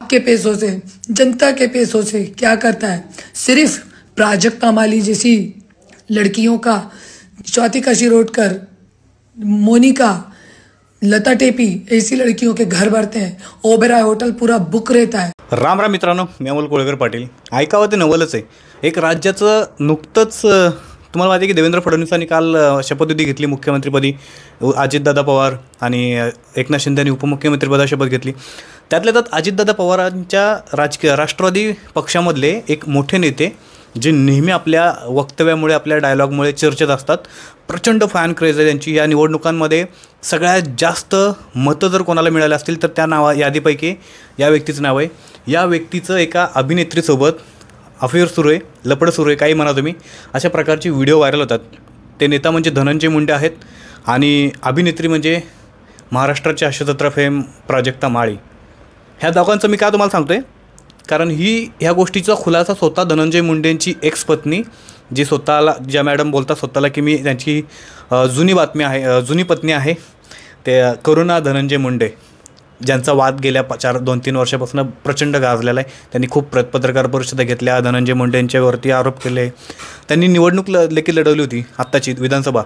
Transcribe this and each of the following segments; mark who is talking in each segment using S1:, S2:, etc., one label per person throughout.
S1: के पैसों से, जनता के पैसों से क्या करता है? सिर्फ प्राजक्ता माली जैसी लड़कियों का, स्वातिका शिरोडकर, मोनिका, लता टेपी ऐसी लड़कियों के घर भरते हैं। ओबेरॉय होटल पूरा बुक रहता है।
S2: राम राम मित्रांनो, मी अमोल कोळेकर पाटील। ऐकावं ते नवलच आहे। एक राज्याचं नुकतंच तुम्हाला माहिती आहे की देवेंद्र फडणवीसांनी काल शपथविधी घेतली मुख्यमंत्रीपदी। अजितदादा पवार आणि एकनाथ शिंदे यांनी उपमुख्यमंत्रीपदा शपथ घेतली। त्यातल्या त्यात अजितदादा पवारांच्या राष्ट्रवादी पक्षामधले एक मोठे नेते जे नेहमी आपल्या वक्तव्यामुळे, आपल्या डायलॉगमुळे चर्चेत असतात, प्रचंड फॅन क्रेज आहे त्यांची। या निवडणुकांमध्ये सगळ्यात जास्त मतं जर कोणाला मिळाले असतील तर त्या यादीपैकी या व्यक्तीचं नाव आहे। या व्यक्तीचं एका अभिनेत्रीसोबत अफेअर सुरू आहे, लपड सुरू आहे, काही म्हणा तुम्ही, अशा प्रकारचे व्हिडिओ व्हायरल होतात। ते नेता म्हणजे धनंजय मुंडे आहेत आणि अभिनेत्री म्हणजे महाराष्ट्राच्या हास्यजत्रा फेम प्राजक्ता माळी। ह्या दोघांचं मी का तुम्हाला सांगतो आहे, कारण ह्या गोष्टीचा खुलासा स्वतः धनंजय मुंडेंची एक्स पत्नी, जी स्वतःला, ज्या मॅडम बोलतात स्वतःला की मी त्यांची जुनी पत्नी आहे, ते करुणा धनंजय मुंडे, ज्यांचा वाद गेल्या 2-3 वर्षापासून प्रचंड गाजलेला आहे। त्यांनी खूप पत्रकार परिषदा घेतल्या, धनंजय मुंडेंच्यावरती आरोप केले। त्यांनी निवडणूक देखील लढवली होती, आत्ताची विधानसभा।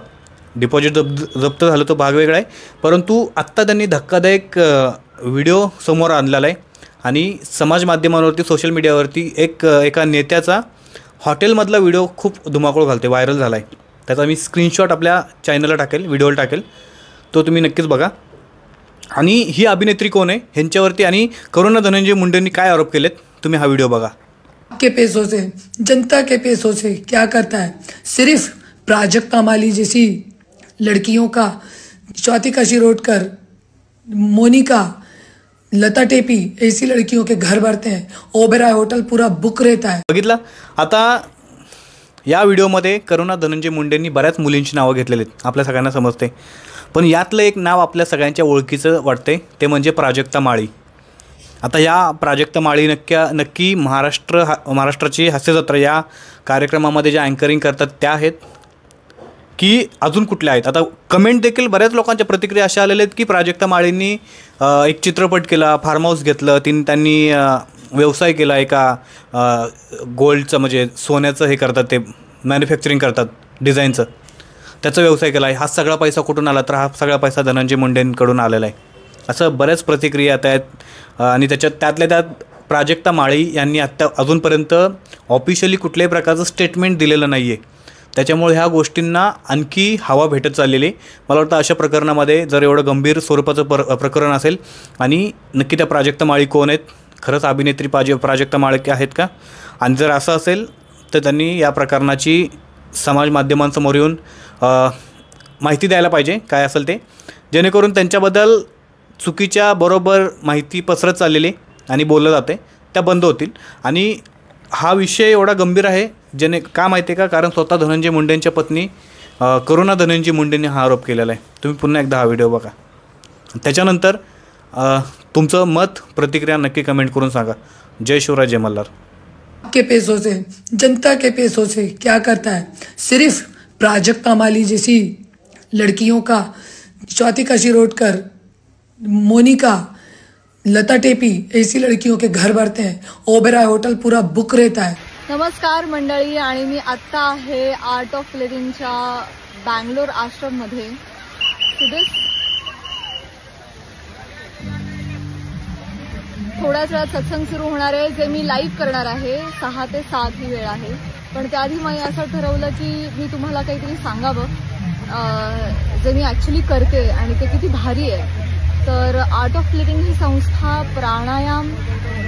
S2: डिपॉझिट जप्त झालं तो भाग वेगळा आहे, परंतु आत्ता त्यांनी धक्कादायक व्हिडिओ समोर आणलेला आहे आणि समाज माध्यमांवरती, सोशल मीडियावरती एका नेत्याचा हॉटेलमधला व्हिडिओ खूप धुमाकूळ घालते, व्हायरल झाला आहे। त्याचा मी स्क्रीनशॉट आपल्या चॅनलला टाकेल, व्हिडिओला टाकेल, तो तुम्ही नक्कीच बघा। आणि ही अभिनेत्री कोण आहे, ह्यांच्यावरती आणि करुणा धनंजय मुंडेंनी काय आरोप केलेत, तुम्ही हा व्हिडिओ बघा।
S1: के पैसों से, जनता के पैसों से क्या करता है? सिर्फ प्राजक्ता माली जैसी लड़कियों का, स्वातिका शिरोडकर, मोनिका, लता टेपी ऐसी लड़कियों के घर भरते हैं। ओबेरॉय होटल पूरा बुक रहता है।
S2: बघितलं? आता या व्हिडिओमध्ये करुणा धनंजय मुंडेंनी बऱ्याच मुलींची नावं घेतलेली आहेत, आपल्या सगळ्यांना समजते, पण यातलं एक नाव आपल्या सगळ्यांच्या ओळखीचं वाटते, ते म्हणजे प्राजक्ता माळी। आता या प्राजक्ता माळी नक्की महाराष्ट्राची हास्यजत्रा या कार्यक्रमामध्ये ज्या अँकरिंग करतात त्या आहेत की अजून कुठल्या आहेत? आता कमेंट देखील बऱ्याच लोकांच्या प्रतिक्रिया अशा आलेल्या आहेत की प्राजक्ता माळींनी एक चित्रपट केला, फार्म हाऊस घेतलं, त्यांनी व्यवसाय केला, एका गोल्डचं म्हणजे सोन्याचं हे करतात, ते मॅन्युफॅक्चरिंग करतात, डिझाईनचं, त्याचा व्यवसाय केला आहे। हा सगळा पैसा कुठून आला? तर हा सगळा पैसा धनंजय मुंडेंकडून आलेला आहे, असं बऱ्याच प्रतिक्रिया येत आहेत। आणि त्यातल्या त्यात प्राजक्ता माळी यांनी अजूनपर्यंत ऑफिशियली कुठल्याही प्रकारचं स्टेटमेंट दिलेलं नाही आहे। त्याच्यामुळे ह्या गोष्टींना आणखी हवा भेटत चाललेली। मला वाटतं अशा प्रकरणामध्ये जर एवढं गंभीर स्वरूपाचं प्रकरण असेल आणि नक्की त्या प्राजक्ता माळी कोण आहेत, खरंच अभिनेत्री प्राजक्ता माळी आहेत का, आणि जर असं असेल तर त्यांनी या प्रकरणाची समाज माध्यमांसमोर येऊन माहिती द्यायला पाहिजे, काय असेल ते, जेणेकरून त्यांच्याबद्दल चुकीच्या बरोबर माहिती पसरत चाललेली आणि बोललं जाते त्या बंद होतील। आणि हा विषय एवढा गंभीर आहे का माहिती आहे का, कारण स्वतः धनंजय मुंडेंच्या पत्नी करुणा धनंजय मुंडेंनी हा आरोप केलेला आहे। तुम्ही पुन्हा एकदा हा व्हिडिओ बघा, त्याच्यानंतर तुमचं मत, प्रतिक्रिया नक्की कमेंट करून सांगा। जय शिवराय, जय मल्हार।
S1: के पैसों से, जनता के पैसों से क्या करता है? सिर्फ प्राजक्ता माली जैसी लड़कियों का, स्वातिका शिरोडकर, मोनिका, लता टेपी ऐसी लड़कियों के घर भरते हैं। ओबेरॉय होटल पूरा बुक रहता है।
S3: नमस्कार मंडळी, आणि मी आत्ता आहे आर्ट ऑफ लिव्हिंगच्या बँगलोर आश्रममध्ये। थोड्याच वेळात सत्संग सुरू होणार आहे, जे मी लाईव्ह करणार आहे। 6 ते 7 ही वेळ आहे, पण त्याआधी मी असं ठरवलं की मी तुम्हाला काहीतरी सांगावं जे मी ॲक्च्युली करते आणि ते किती भारी आहे। तर आर्ट ऑफ लिव्हिंग ही संस्था प्राणायाम,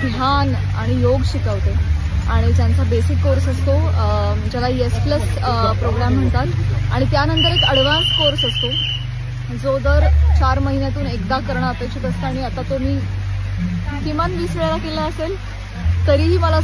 S3: ध्यान आणि योग शिकवते आणि ज्यांचा बेसिक कोर्स असतो ज्याला ES+ प्रोग्राम म्हणतात, आणि त्यानंतर एक ॲडव्हान्स कोर्स असतो जो दर 4 महिन्यातून एकदा करणं अपेक्षित असतं, आणि आता तो मी किमान 20 वेळा केला असेल। तरीही मला